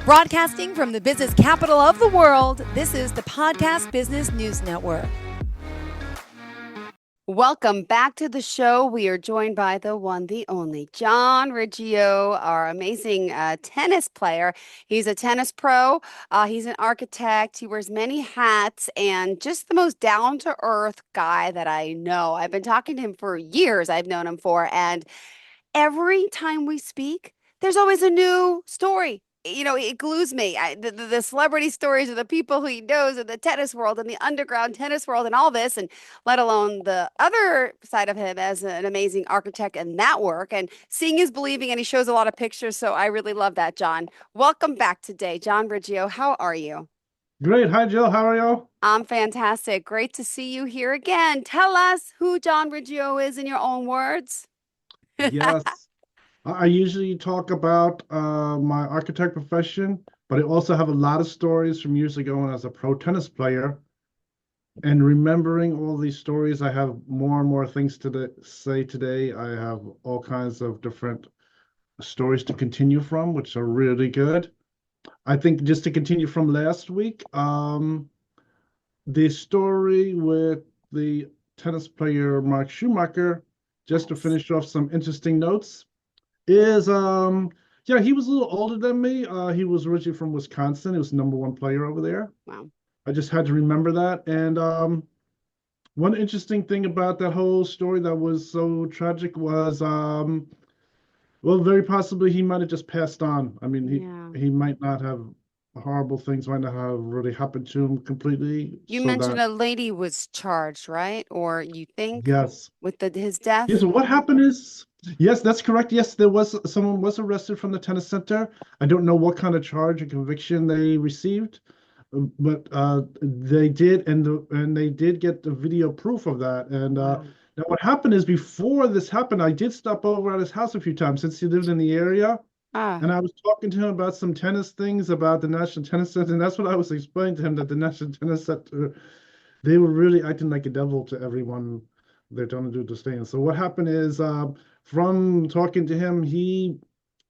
Broadcasting from the business capital of the world, this is the Podcast Business News Network. Welcome back to the show. We are joined by the one, the only, John Riggio, our amazing tennis player. He's a tennis pro. He's an architect. He wears many hats and just the most down-to-earth guy that I know. I've been talking to him for years. I've known him for, and every time we speak, there's always a new story. You know, it glues me. The celebrity stories of the people who he knows in the tennis world and the underground tennis world and all this, and let alone the other side of him as an amazing architect and that work. And seeing is believing, and he shows a lot of pictures. So I really love that, John. Welcome back today, John Riggio. How are you? Great. Hi, Jill. How are you? I'm fantastic. Great to see you here again. Tell us who John Riggio is in your own words. Yes. I usually talk about my architect profession, but I also have a lot of stories from years ago when I was a pro tennis player. And remembering all these stories, I have more and more things to say today. I have all kinds of different stories to continue from, which are really good. I think just to continue from last week, the story with the tennis player Mark Schumacher, just to finish off some interesting notes, is yeah, he was a little older than me. He was originally from Wisconsin. He was the #1 player over there. Wow. I just had to remember that. And one interesting thing about that whole story that was so tragic was well, very possibly he might have just passed on. I mean, he might not have, horrible things might not have really happened to him completely. You So mentioned that, a lady was charged, right? Or you think yes. with his death? Yes, what happened is, yes, that's correct. Yes, there was someone was arrested from the tennis center. I don't know what kind of charge or conviction they received, but they did, and they did get the video proof of that. And now what happened is, before this happened, I did stop over at his house a few times since he lived in the area, and I was talking to him about some tennis things about the National Tennis Center, and that's what I was explaining to him, that the National Tennis Center, they were really acting like a devil to everyone they're trying to do to stay in. So what happened is, from talking to him, he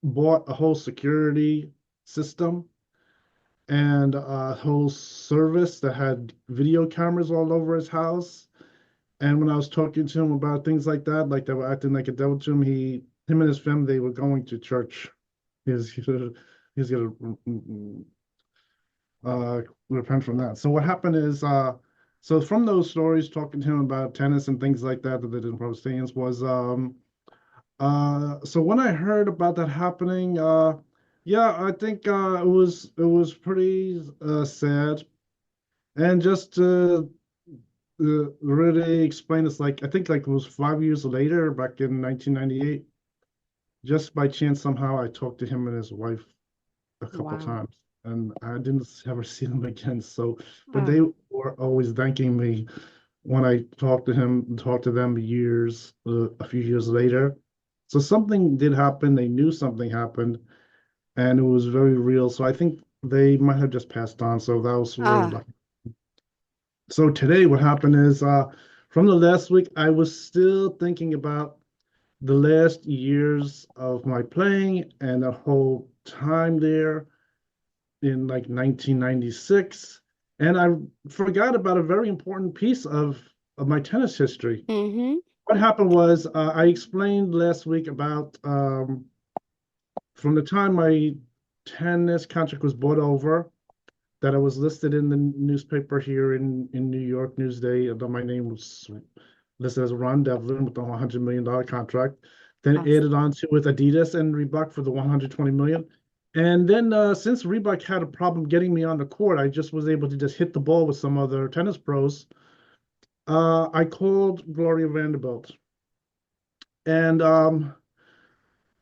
bought a whole security system and a whole service that had video cameras all over his house. And when I was talking to him about things like that, like they were acting like a devil to him, him and his family, they were going to church. He's gonna repent from that. So what happened is, so from those stories, talking to him about tennis and things like that they did in pro stadiums was, so when I heard about that happening, yeah, I think it was pretty sad. And just to really explain this, like I think like it was 5 years later, back in 1998, just by chance somehow I talked to him and his wife a couple times, and I didn't ever see them again. So, but they were always thanking me when I talked to them a few years later. So something did happen. They knew something happened, and it was very real. So I think they might have just passed on. So that was really lucky. So today, what happened is, from the last week, I was still thinking about the last years of my playing and the whole time there in like 1996, and I forgot about a very important piece of my tennis history. What happened was, I explained last week about, from the time my tennis contract was bought over, that I was listed in the newspaper here in New York, Newsday, that my name was listed as Ron Devlin with the $100 million contract. Then added on to with Adidas and Reebok for the $120 million. And then since Reebok had a problem getting me on the court, I just was able to just hit the ball with some other tennis pros. I called Gloria Vanderbilt, and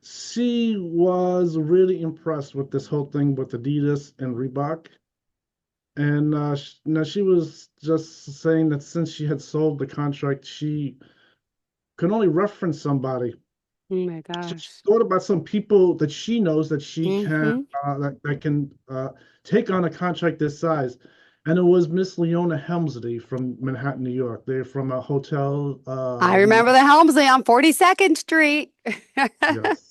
she was really impressed with this whole thing with Adidas and Reebok. And now she was just saying that since she had sold the contract, she could only reference somebody. Oh my gosh. She thought about some people that she knows that she can that can take on a contract this size. And it was Miss Leona Helmsley from Manhattan, New York. They're from a hotel. I remember the Helmsley on 42nd Street. Yes.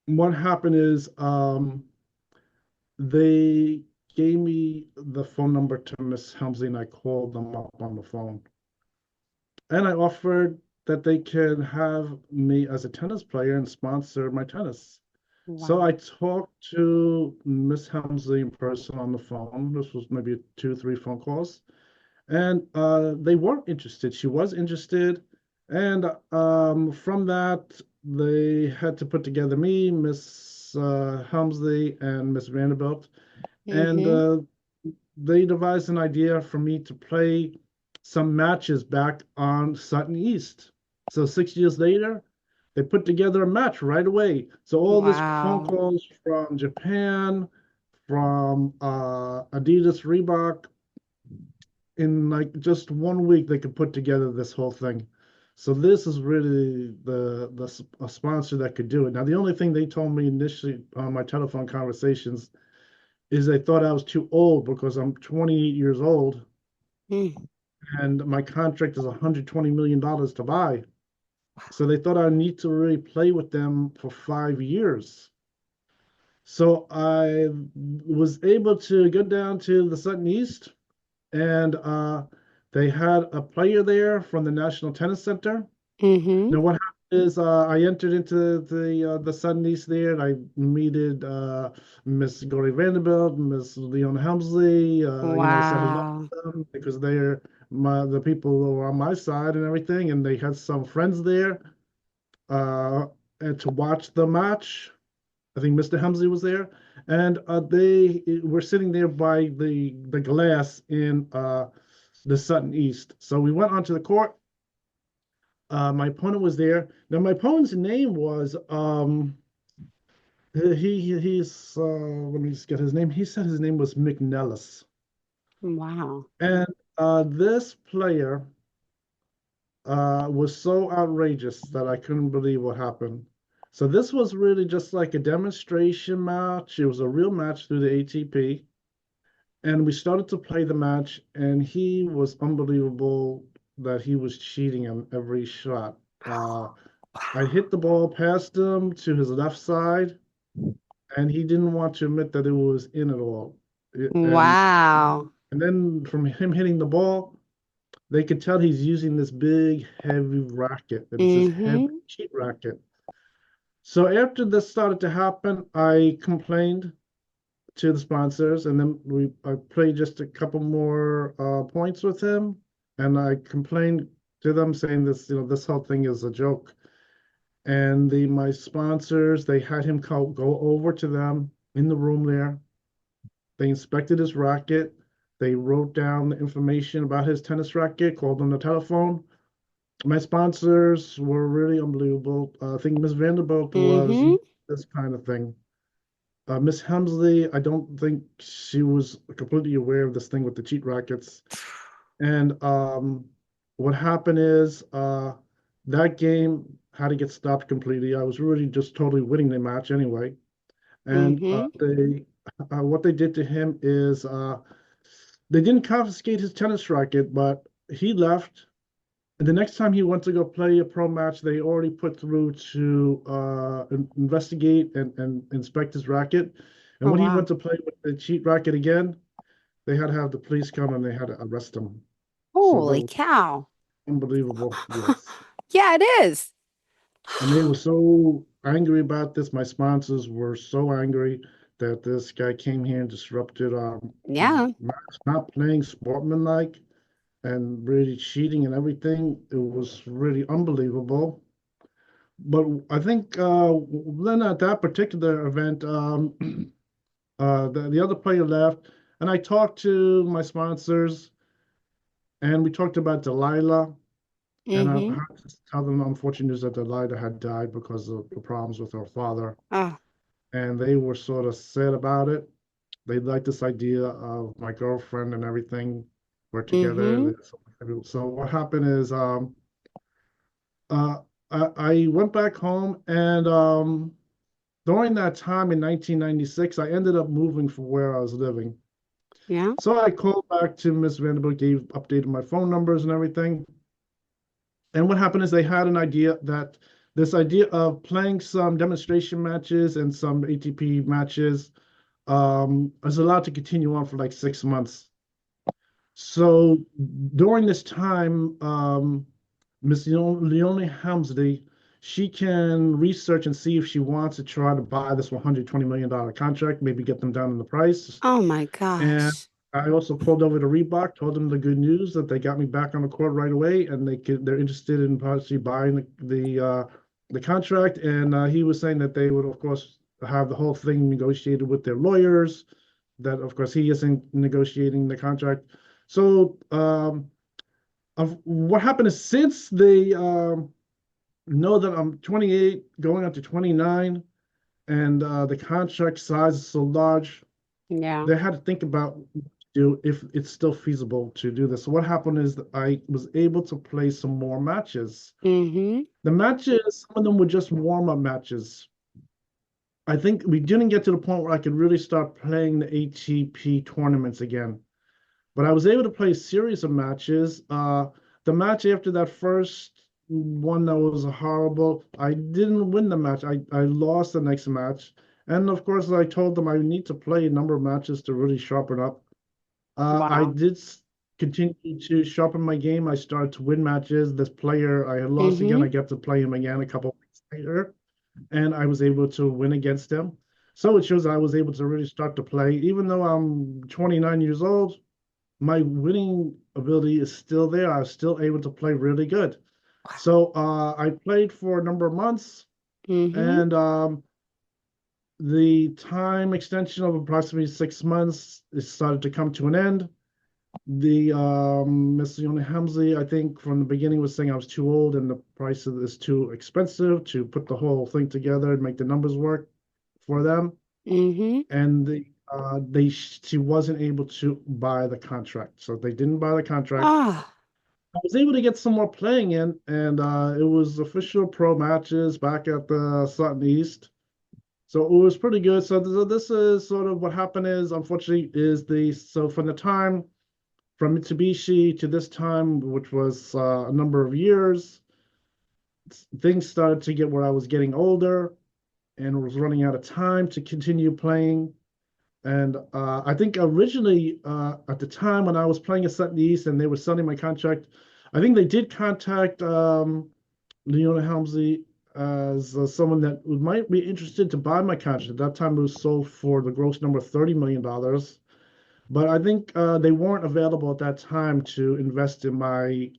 What happened is, they gave me the phone number to Miss Helmsley, and I called them up on the phone. And I offered that they could have me as a tennis player and sponsor my tennis. So I Wow. talked to Miss Helmsley in person on the phone. This was maybe two, three phone calls. And they weren't interested. She was interested. And from that, they had to put together me, Miss Helmsley, and Miss Vanderbilt. And Mm-hmm. they devised an idea for me to play some matches back on Sutton East. So 6 years later, they put together a match right away. So all these phone Wow. calls from Japan, from Adidas, Reebok, in like just 1 week, they could put together this whole thing. So this is really a sponsor that could do it. Now, the only thing they told me initially on my telephone conversations is they thought I was too old because I'm 28 years old Mm. and my contract is $120 million to buy. So they thought I need to really play with them for 5 years. So I was able to go down to the Sutton East, and they had a player there from the National Tennis Center. Mm-hmm. Now, what happened is I entered into the Sutton East there, and I meted Miss Gory Vanderbilt, Miss Leon Helmsley. Said hello Wow. to them because they're the people who were on my side and everything, and they had some friends there uh, and to watch the match. I think Mr. Helmsley was there, and they were sitting there by the glass in the Sutton East. So we went onto the court. My opponent was there. Now my opponent's name was he's let me just get his name. He said his name was McNellis, Wow. and this player was so outrageous that I couldn't believe what happened. So this was really just like a demonstration match. It was a real match through the ATP. And we started to play the match, and he was unbelievable that he was cheating on every shot. I Wow. hit the ball past him to his left side, and he didn't want to admit that it was in at all. And Wow. then from him hitting the ball, they could tell he's using this big, heavy racket, and it's this heavy Mm-hmm. cheat racket. So after this started to happen, I complained to the sponsors, and then I played just a couple more points with him, and I complained to them saying this whole thing is a joke. And my sponsors, they had him go over to them in the room there. They inspected his racket. They wrote down the information about his tennis racket, called on the telephone. My sponsors were really unbelievable. I think Miss Vanderbilt was Mm-hmm. this kind of thing. Miss Hemsley, I don't think she was completely aware of this thing with the cheat rackets. And what happened is that game had to get stopped completely. I was really just totally winning the match anyway. And Mm-hmm. what they did to him is they didn't confiscate his tennis racket, but he left. And the next time he went to go play a pro match, they already put through to investigate and inspect his racket. And Oh, when he wow. went to play with the cheat racket again, they had to have the police come and they had to arrest him. So that Holy was cow. unbelievable. Yes. Yeah, it is. And they were so angry about this. My sponsors were so angry that this guy came here and disrupted our Yeah. match, not playing sportsmanlike and really cheating and everything. It was really unbelievable. But I think then at that particular event, the other player left, and I talked to my sponsors, and we talked about Delilah, and I Mm-hmm. had to tell them the unfortunate news that Delilah had died because of the problems with her father, Oh. and they were sort of sad about it. They liked this idea of my girlfriend and everything. We're Mm-hmm. together. So what happened is I went back home and during that time in 1996, I ended up moving from where I was living. Yeah. So I called back to Miss Vanderbilt, updated my phone numbers and everything. And what happened is they had an idea that this idea of playing some demonstration matches and some ATP matches I was allowed to continue on for like 6 months. So during this time, Miss Leonie Helmsley, she can research and see if she wants to try to buy this $120 million contract, maybe get them down in the price. Oh my And gosh. I also called over to Reebok, told them the good news that they got me back on the court right away, and they're interested in possibly buying the contract. And he was saying that they would, of course, have the whole thing negotiated with their lawyers. That, of course, he isn't negotiating the contract. So of what happened is since they know that I'm 28, going up to 29, and the contract size is so large, Yeah. they had to think about if it's still feasible to do this. So what happened is that I was able to play some more matches. Mm-hmm. The matches, some of them were just warm-up matches. I think we didn't get to the point where I could really start playing the ATP tournaments again. But I was able to play a series of matches. The match after that first one that was horrible, I didn't win the match. I lost the next match. And of course, I told them I need to play a number of matches to really sharpen up. I Wow. did continue to sharpen my game. I started to win matches. This player I had lost again, Mm-hmm. I got to play him again a couple of weeks later, and I was able to win against him. So it shows I was able to really start to play. Even though I'm 29 years old, my winning ability is still there. I was still able to play really good. So I played for a number of months, Mm-hmm. and the time extension of approximately 6 months it started to come to an end. The Miss Leona Hamsley, I think from the beginning was saying I was too old and the price of this too expensive to put the whole thing together and make the numbers work for them. Mm-hmm. And she wasn't able to buy the contract, so they didn't buy the contract. Ah, I was able to get some more playing in, and it was official pro matches back at the Sutton East. So it was pretty good. So this is sort of what happened is, unfortunately, is so from the time from Mitsubishi to this time, which was a number of years, things started to get where I was getting older and was running out of time to continue playing. And I think originally, at the time when I was playing at Sutton East and they were selling my contract, I think they did contact Leona Helmsley as someone that might be interested to buy my contract. At that time, it was sold for the gross number $30 million. But I think they weren't available at that time to invest in my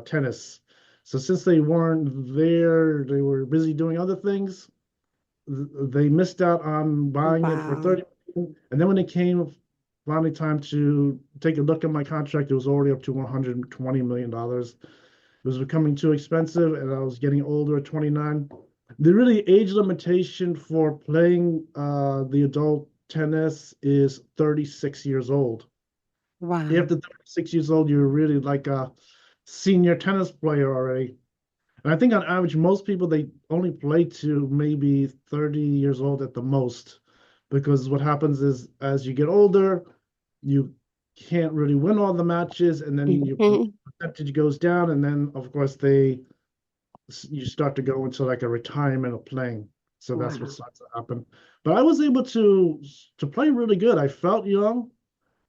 tennis. So since they weren't there, they were busy doing other things. They missed out on buying it for wow. 30 million. And then when it came finally time to take a look at my contract, it was already up to $120 million. It was becoming too expensive, and I was getting older at 29. The really age limitation for playing the adult tennis is 36 years old. Wow. After 36 years old, you're really like a senior tennis player already. And I think on average, most people they only play to maybe 30 years old at the most, because what happens is as you get older, you can't really win all the matches, and then your Mm-hmm. percentage goes down, and then of course you start to go into like a retirement of playing. So that's what Wow. starts to happen. But I was able to play really good. I felt young.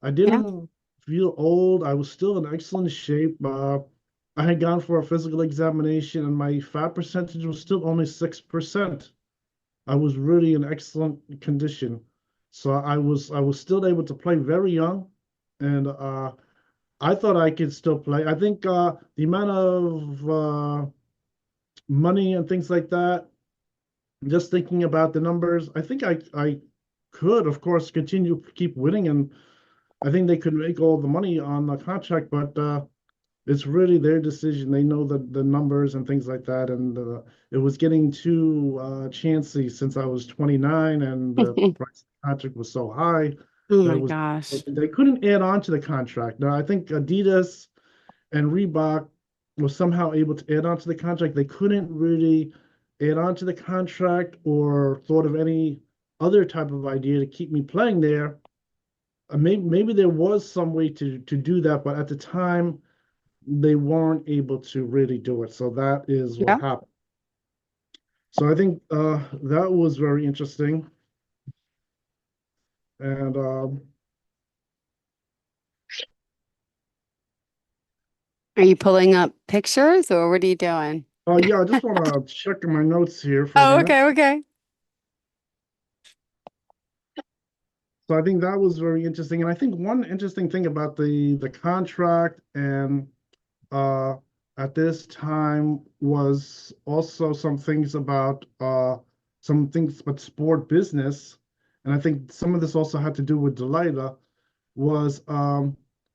I Yeah. didn't feel old. I was still in excellent shape. I had gone for a physical examination, and my fat percentage was still only 6%. I was really in excellent condition. So I was still able to play very young, and I thought I could still play. I think the amount of money and things like that, just thinking about the numbers, I think I could, of course, continue keep winning, and I think they could make all the money on the contract, but it's really their decision. They know the numbers and things like that, and it was getting too chancy since I was 29 and the price of the contract was so high Oh that it my was gosh. they couldn't add on to the contract. Now I think Adidas and Reebok was somehow able to add on to the contract. They couldn't really add on to the contract or thought of any other type of idea to keep me playing there. Maybe there was some way to do that, but at the time they weren't able to really do it. So that is what Yeah. happened. So I think that was very interesting. And Are you pulling up pictures or what are you doing? yeah, I just want to check my notes here for a Oh, minute. okay, okay. So I think that was very interesting. And I think one interesting thing about the contract and uh, at this time was also some things about sport business. And I think some of this also had to do with Delilah was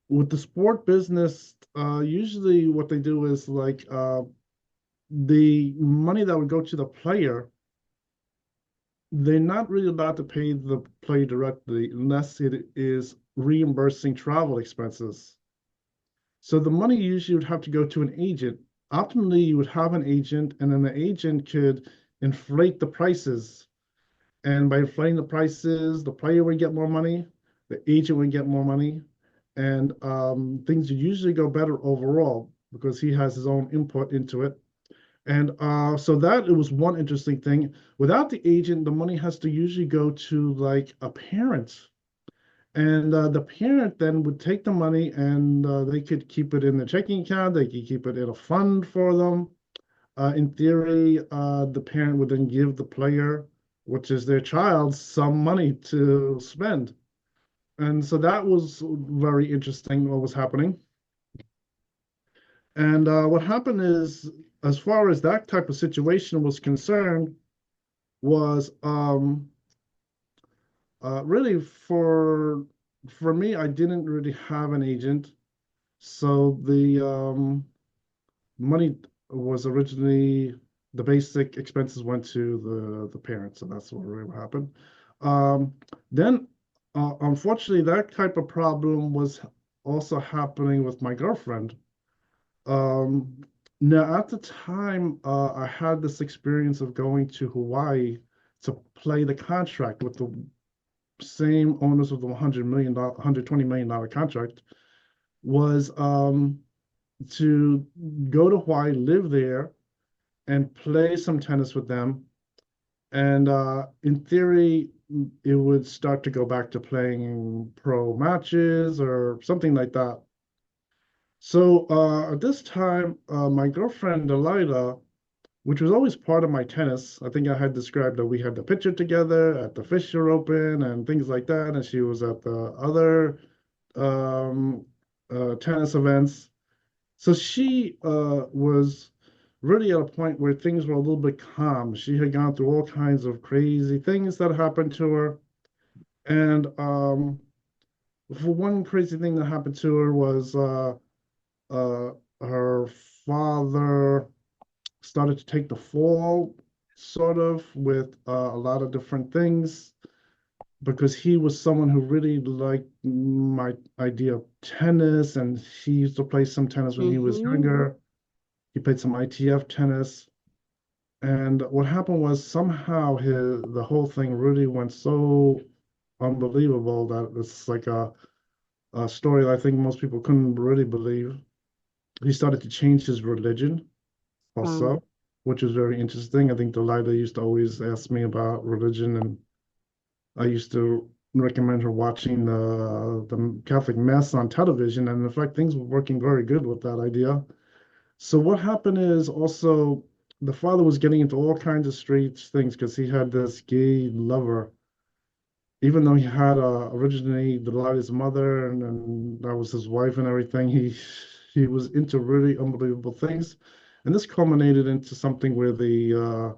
with the sport business, usually what they do is like the money that would go to the player, they're not really allowed to pay the player directly unless it is reimbursing travel expenses. So the money usually would have to go to an agent. Optimally, you would have an agent, and then the agent could inflate the prices. And by inflating the prices, the player would get more money, the agent would get more money, and things would usually go better overall because he has his own input into it. And so that it was one interesting thing. Without the agent, the money has to usually go to like a parent. And the parent then would take the money and they could keep it in the checking account, they could keep it in a fund for them. In theory, the parent would then give the player, which is their child, some money to spend. And so that was very interesting what was happening. And what happened is, as far as that type of situation was concerned, was really for me, I didn't really have an agent. So the money was originally the basic expenses went to the parents, so that's what really happened. Then, unfortunately, that type of problem was also happening with my girlfriend. Um, Now, at the time, I had this experience of going to Hawaii to play the contract with the same owners of the $100 million, $120 million contract. Was to go to Hawaii, live there, and play some tennis with them. And in theory, it would start to go back to playing pro matches or something like that. So at this time, my girlfriend Delilah, which was always part of my tennis, I think I had described that we had the picture together at the Fisher Open and things like that, and she was at the other um, tennis events. So she was really at a point where things were a little bit calm. She had gone through all kinds of crazy things that happened to her. And for one crazy thing that happened to her was uh, her father started to take the fall, sort of, with a lot of different things because he was someone who really liked my idea of tennis, and he used to play some tennis when he was Mm-hmm. younger. He played some ITF tennis. And what happened was somehow the whole thing really went so unbelievable that it's like a story that I think most people couldn't really believe. He started to change his religion Wow. also, which was very interesting. I think Delilah used to always ask me about religion, and I used to recommend her watching the Catholic Mass on television. And in fact, things were working very good with that idea. So what happened is also the father was getting into all kinds of strange things because he had this gay lover, even though he had originally Delilah's mother and that was his wife and everything. He was into really unbelievable things, and this culminated into something where the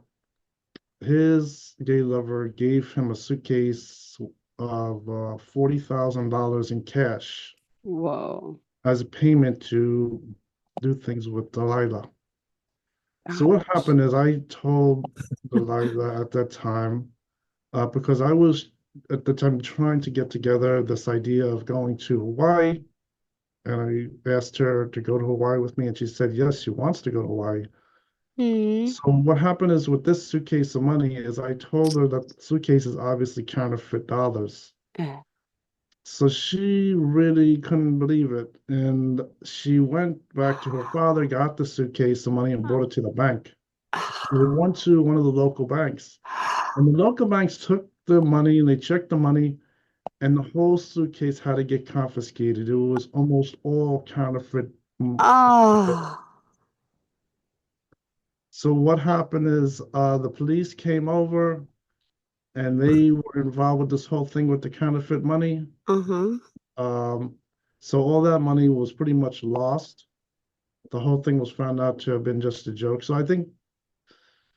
his gay lover gave him a suitcase of $40,000 in cash Whoa. as a payment to do things with Delilah. So what Ouch. happened is I told Delilah at that time, because I was at the time trying to get together this idea of going to Hawaii, and I asked her to go to Hawaii with me, and she said yes, she wants to go to Hawaii. Hmm. So what happened is with this suitcase of money is I told her that the suitcase is obviously counterfeit dollars. So she really couldn't believe it, and she went back to her father, got the suitcase of money, and brought it to the bank. They went to one of the local banks, and the local banks took the money and they checked the money, and the whole suitcase had to get confiscated. It was almost all counterfeit. Oh. So what happened is the police came over and they were involved with this whole thing with the counterfeit money. Uh-huh. Um, so all that money was pretty much lost. The whole thing was found out to have been just a joke. So I think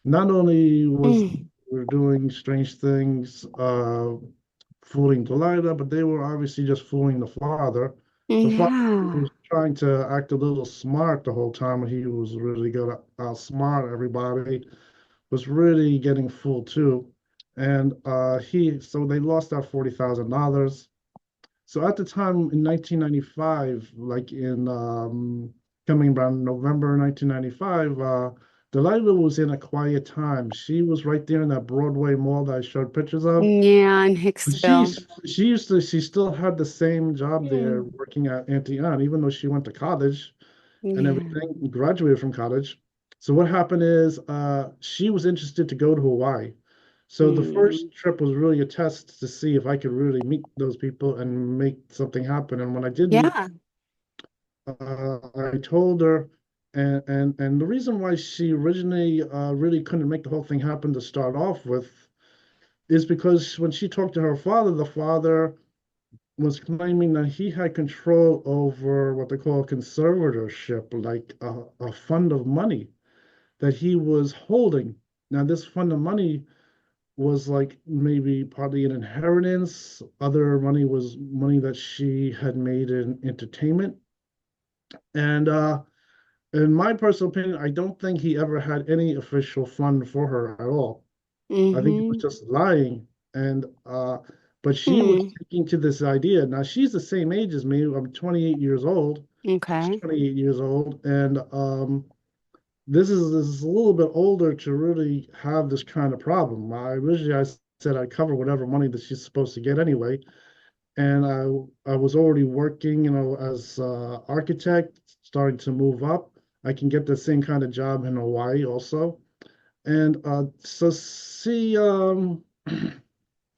not only was Mm. we are doing strange things, fooling Delilah, but they were obviously just fooling the father. The father Yeah. was trying to act a little smart the whole time, and he was really good at outsmart everybody. Was really getting fooled too, and so they lost that $40,000. So at the time in 1995, like in coming around November 1995, Delilah was in a quiet time. She was right there in that Broadway mall that I showed pictures of. Yeah, in And Hicksville. she still had the same job there Mm. working at Auntie Anne, even though she went to college and Yeah. everything, graduated from college. So what happened is she was interested to go to Hawaii. So the Mm. first trip was really a test to see if I could really meet those people and make something happen. And when I did meet, Yeah. I told her, and the reason why she originally really couldn't make the whole thing happen to start off with is because when she talked to her father, the father was claiming that he had control over what they call conservatorship, like a fund of money that he was holding. Now, this fund of money was like maybe partly an inheritance. Other money was money that she had made in entertainment. And in my personal opinion, I don't think he ever had any official fund for her at all. I think he was Mm-hmm. just lying. And but she was Hmm. sticking to this idea. Now she's the same age as me. I'm 28 years old. She's Okay. 28 years old, and this is a little bit older to really have this kind of problem. I said I'd cover whatever money that she's supposed to get anyway, and I was already working, as architect, starting to move up. I can get the same kind of job in Hawaii also, and so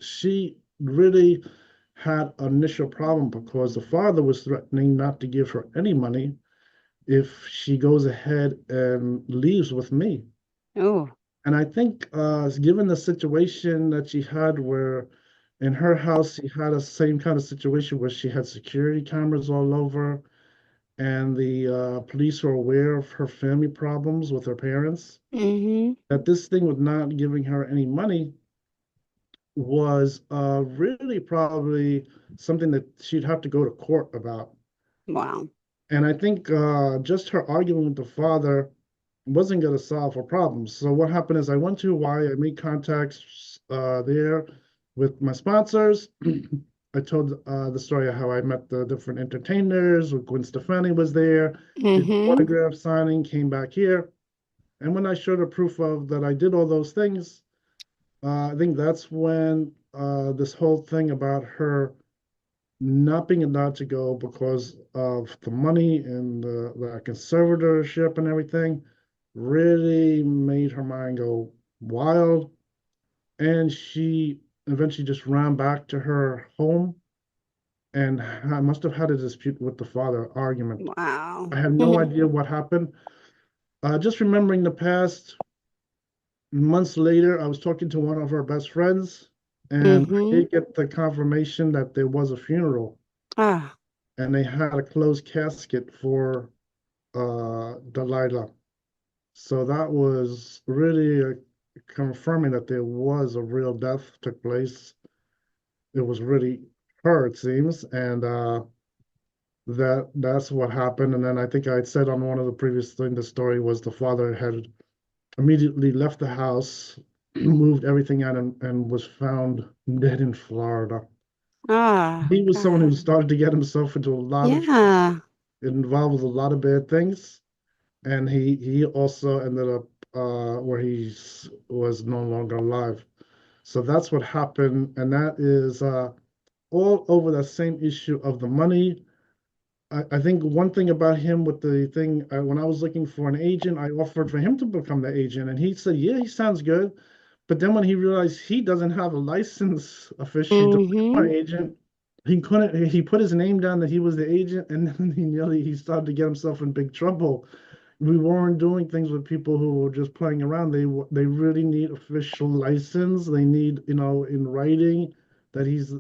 she really had an initial problem because the father was threatening not to give her any money if she goes ahead and leaves with me. Oh. And I think, given the situation that she had, where in her house she had a same kind of situation where she had security cameras all over, and the police were aware of her family problems with her parents, Mm-hmm. that this thing with not giving her any money was really probably something that she'd have to go to court about. Wow. And I think just her arguing with the father wasn't going to solve her problems. So what happened is I went to Hawaii. I made contacts there with my sponsors. I told the story of how I met the different entertainers. Gwen Stefani was there, did the Mm-hmm. autograph signing, came back here. And when I showed her proof of that I did all those things, I think that's when this whole thing about her not being allowed to go because of the money and the conservatorship and everything really made her mind go wild. And she eventually just ran back to her home and must have had a dispute with the father, argument. Wow. I have no Mm-hmm. idea what happened. Just remembering the past, months later, I was talking to one of her best friends, and I Mm-hmm. did get the confirmation that there was a funeral Ah. and they had a closed casket for Delilah. So that was really confirming that there was a real death took place. It was really her, it seems, and that's what happened. And then I think I'd said on one of the previous things, the story was the father had immediately left the house, moved everything out, and was found dead in Florida. Ah. He was someone who God. started to get himself into a lot of trouble, Yeah. involved with a lot of bad things, and he also ended up where he was no longer alive. So that's what happened, and that is all over the same issue of the money. I think one thing about him with the thing, when I was looking for an agent, I offered for him to become the agent, and he said, "Yeah, he sounds good." But then when he realized he doesn't have a license officially to become Mm-hmm. an agent, he couldn't. He put his name down that he was the agent, and then he started to get himself in big trouble. We weren't doing things with people who were just playing around. They really need official license. They need, in writing that he's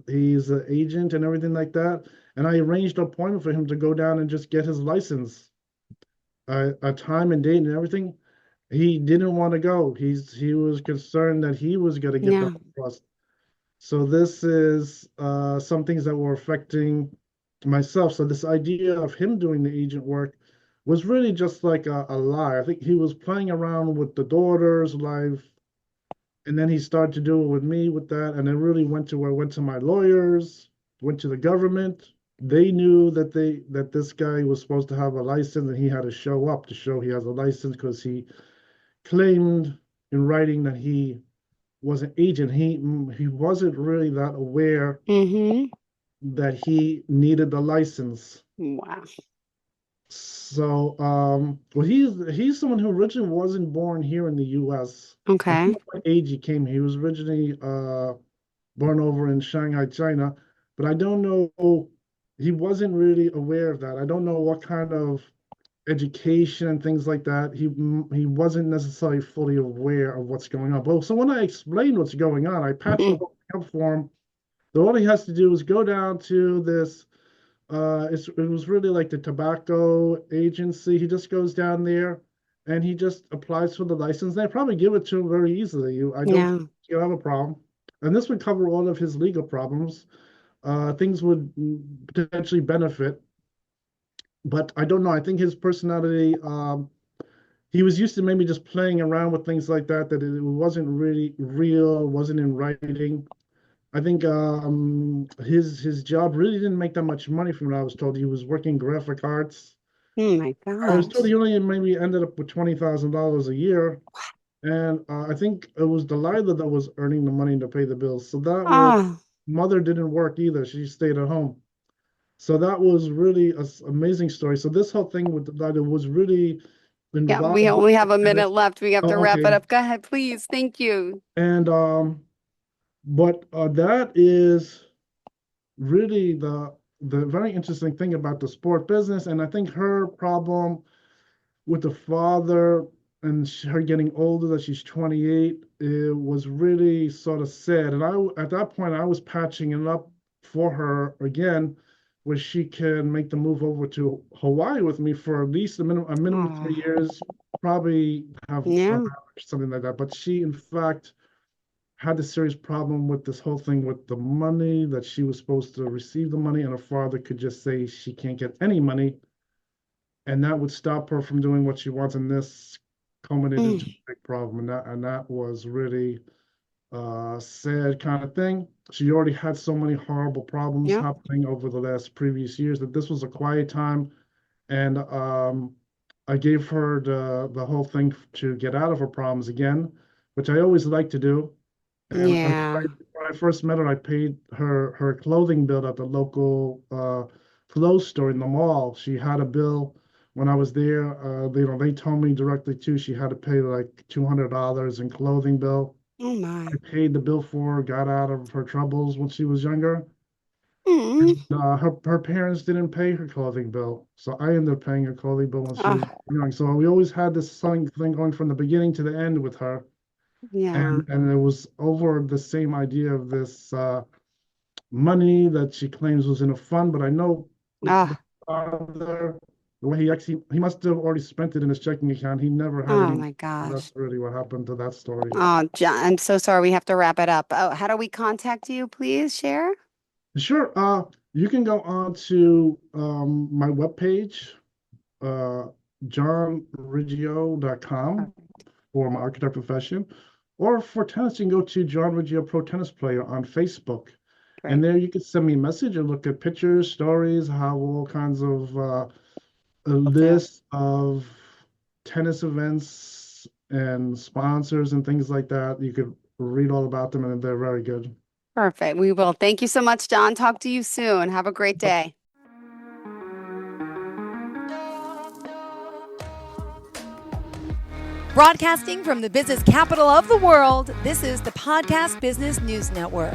an agent and everything like that. And I arranged an appointment for him to go down and just get his license, a time and date and everything. He didn't want to go. He was concerned that he was going to get the Yeah. trust. So this is some things that were affecting myself. So this idea of him doing the agent work was really just like a lie. I think he was playing around with the daughter's life, and then he started to do it with me with that, and it really went to where I went to my lawyers, went to the government. They knew that this guy was supposed to have a license, and he had to show up to show he has a license because he claimed in writing that he was an agent. He wasn't really that aware Mm-hmm. that he needed the license. Wow. So, well, he's someone who originally wasn't born here in the U.S. I don't Okay. know what age he came. He was originally born over in Shanghai, China, but I don't know. He wasn't really aware of that. I don't know what kind of education and things like that. He wasn't necessarily fully aware of what's going on. But so when I explained what's going on, I patched the whole thing up for him. So all he has to do is go down to this. It was really like the tobacco agency. He just goes down there and he just applies for the license. They probably give it to him very easily. I don't think Yeah. he'll have a problem. And this would cover all of his legal problems. Things would potentially benefit, but I don't know. I think his personality, he was used to maybe just playing around with things like that, that it wasn't really real, wasn't in writing. I think his job really didn't make that much money from what I was told. He was working graphic arts. Oh my I was told gosh. he only maybe ended up with $20,000 a year. And I think it was Delilah that was earning the money to pay the bills. So that was, Oh, mother didn't work either. She stayed at home. So that was really an amazing story. So this whole thing with Delilah was really yeah. We involved with only the have a minute tennis. left. We have to Oh, wrap it okay. up. Go ahead, please. Thank you. And but that is really the very interesting thing about the sport business. And I think her problem with the father and her getting older, that she's 28, it was really sort of sad. And at that point, I was patching it up for her again, where she can make the move over to Hawaii with me for at least a minimum of Oh, 3 years, probably have yeah. something like that. But she, in fact, had a serious problem with this whole thing with the money, that she was supposed to receive the money, and her father could just say she can't get any money, and that would stop her from doing what she wants. And this culminated into Mm, a big problem, and that was really a sad kind of thing. She already had so many horrible problems yep. happening over the last previous years that this was a quiet time, and I gave her the whole thing to get out of her problems again, which I always like to do. And Yeah. when I first met her, I paid her clothing bill at the local clothes store in the mall. She had a bill when I was there. They told me directly too. She had to pay like $200 in clothing bill. Oh I my. paid the bill for her, got out of her troubles when she was younger. Mm. Her parents didn't pay her clothing bill, so I ended up paying her clothing bill when she was Oh, young. So we always had this thing going from the beginning to the end with her, yeah. and it was over the same idea of this money that she claims was in a fund. But I know the Oh, father, the way he must have already spent it in his checking account. He never had oh any. my gosh. That's really what happened to that story. Oh, John, I'm so sorry. We have to wrap it up. Oh, how do we contact you? Please share. Sure. You can go on to my webpage, uh, johnriggio.com Perfect. for my architect profession, or for tennis, you can go to John Riggio Pro Tennis Player on Facebook. And Great. there you can send me a message and look at pictures, stories, how all kinds of a Will do. list of tennis events and sponsors and things like that. You could read all about them, and they're very good. Perfect. We will. Thank you so much, John. Talk to you soon. Have a great day. Broadcasting from the business capital of the world, this is the Podcast Business News Network.